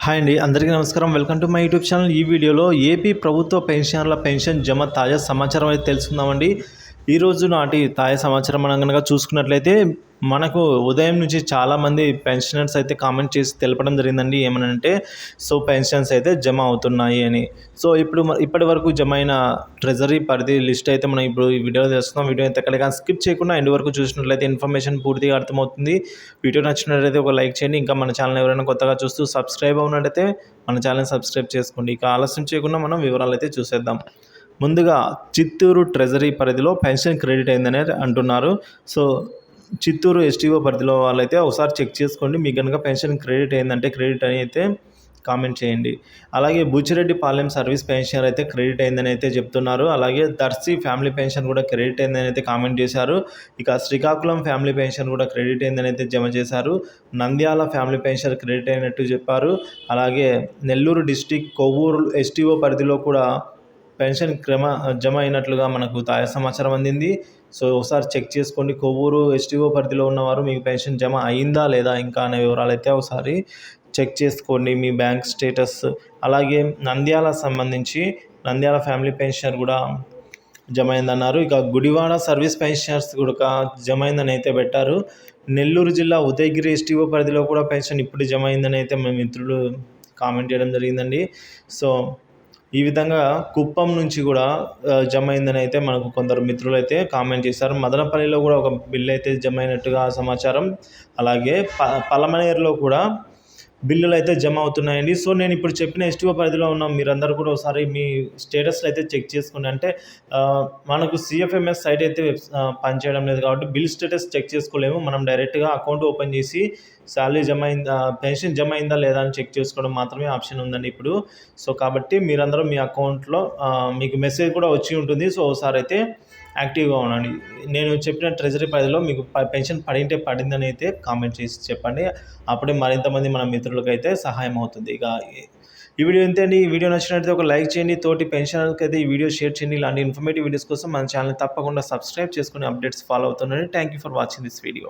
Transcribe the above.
Hi అండి, అందరికీ నమస్కారం. Welcome to my YouTube channel. ఈ వీడియోలో ఏపీ ప్రభుత్వ పెన్షనర్ల పెన్షన్ జమ తాజా సమాచారం అయితే తెలుసుకుందామండి. ఈరోజు నాటి తాజా సమాచారం మనం కనుక చూసుకున్నట్లయితే మనకు ఉదయం నుంచి చాలామంది పెన్షనర్స్ అయితే కామెంట్ చేసి తెలపడం జరిగిందండి. ఏమనంటే పెన్షన్స్ అయితే జమ అవుతున్నాయి అని. ఇప్పటి వరకు జమ అయిన ట్రెజరీ పరిధి లిస్ట్ అయితే మనం ఇప్పుడు ఈ వీడియోలో తెలుసుకుందాం. వీడియో అయితే ఎక్కడికి స్కిప్ చేయకుండా ఎండ్ వరకు చూసినట్లయితే ఇన్ఫర్మేషన్ పూర్తిగా అర్థమవుతుంది. వీడియో నచ్చినట్లయితే ఒక లైక్ చేయండి. ఇంకా మన ఛానల్ ఎవరైనా కొత్తగా చూస్తూ సబ్స్క్రైబ్ అవునట్లయితే మన ఛానల్ సబ్స్క్రైబ్ చేసుకోండి. ఇక ఆలస్యం చేయకుండా మనం వివరాలు అయితే చూసేద్దాం. ముందుగా చిత్తూరు ట్రెజరీ పరిధిలో పెన్షన్ క్రెడిట్ అయిందని అంటున్నారు. చిత్తూరు ఎస్టీఓ పరిధిలో వాళ్ళైతే ఒకసారి చెక్ చేసుకోండి. మీకు కనుక పెన్షన్ క్రెడిట్ అయిందంటే క్రెడిట్ అని అయితే కామెంట్ చేయండి. అలాగే బుచ్చిరెడ్డిపాలెం సర్వీస్ పెన్షన్ అయితే క్రెడిట్ అయిందని అయితే చెప్తున్నారు. అలాగే దర్శి ఫ్యామిలీ పెన్షన్ కూడా క్రెడిట్ అయిందని అయితే కామెంట్ చేశారు. ఇక శ్రీకాకుళం ఫ్యామిలీ పెన్షన్ కూడా క్రెడిట్ అయిందని అయితే జమ చేశారు. నంద్యాల ఫ్యామిలీ పెన్షన్ క్రెడిట్ అయినట్టు చెప్పారు. అలాగే నెల్లూరు డిస్టిక్ కొవ్వూరు ఎస్టీఓ పరిధిలో కూడా పెన్షన్ జమ అయినట్లుగా మనకు తాజా సమాచారం అందింది. ఒకసారి చెక్ చేసుకోండి. కొవ్వూరు ఎస్టీఓ పరిధిలో ఉన్నవారు మీకు పెన్షన్ జమ అయిందా లేదా ఇంకా అనే వివరాలు అయితే ఒకసారి చెక్ చేసుకోండి, మీ బ్యాంక్ స్టేటస్. అలాగే నంద్యాల సంబంధించి నంద్యాల ఫ్యామిలీ పెన్షన్ కూడా జమ అయిందన్నారు. ఇక గుడివాడ సర్వీస్ పెన్షనర్స్ కూడా జమ అయిందని అయితే పెట్టారు. నెల్లూరు జిల్లా ఉదయగిరి ఎస్టీఓ పరిధిలో కూడా పెన్షన్ ఇప్పుడు జమ అయిందని అయితే మా మిత్రులు కామెంట్ చేయడం జరిగిందండి. ఈ విధంగా కుప్పం నుంచి కూడా జమ అయిందని అయితే మనకు కొందరు మిత్రులు అయితే కామెంట్ చేశారు. మదనపల్లిలో కూడా ఒక బిల్లు అయితే జమ అయినట్టుగా సమాచారం. అలాగే పలమనేరులో కూడా బిల్లులు అయితే జమ అవుతున్నాయండి. నేను ఇప్పుడు చెప్పిన ఎస్టీఓ పరిధిలో ఉన్న మీరందరూ కూడా ఒకసారి మీ స్టేటస్లు అయితే చెక్ చేసుకోండి. అంటే మనకు సిఎఫ్ఎంఎస్ సైట్ అయితే పనిచేయడం లేదు కాబట్టి బిల్ స్టేటస్ చెక్ చేసుకోలేము. మనం డైరెక్ట్గా అకౌంట్ ఓపెన్ చేసి శాలరీ జమ అయిందా, పెన్షన్ జమ అయిందా లేదా అని చెక్ చేసుకోవడం మాత్రమే ఆప్షన్ ఉందండి ఇప్పుడు. కాబట్టి మీరందరూ మీ అకౌంట్లో మీకు మెసేజ్ కూడా వచ్చి ఉంటుంది. ఒకసారి అయితే యాక్టివ్గా ఉండండి. నేను చెప్పిన ట్రెజరీ పరిధిలో మీకు పెన్షన్ పడిందని అయితే కామెంట్ చేసి చెప్పండి. అప్పుడే మరింతమంది మన మిత్రులకు అయితే సహాయం అవుతుంది. ఇక ఈ వీడియో ఎంత అండి. ఈ వీడియో నచ్చినట్లయితే ఒక లైక్ చేయండి. తోటి పెన్షనర్కి అయితే ఈ వీడియో షేర్ చేయండి. ఇలాంటి ఇన్ఫర్మేటివ్ వీడియోస్ కోసం మన ఛానల్ తప్పకుండా సబ్స్క్రైబ్ చేసుకుని అప్డేట్స్ ఫాలో అవుతుండండి. Thank you for watching this video.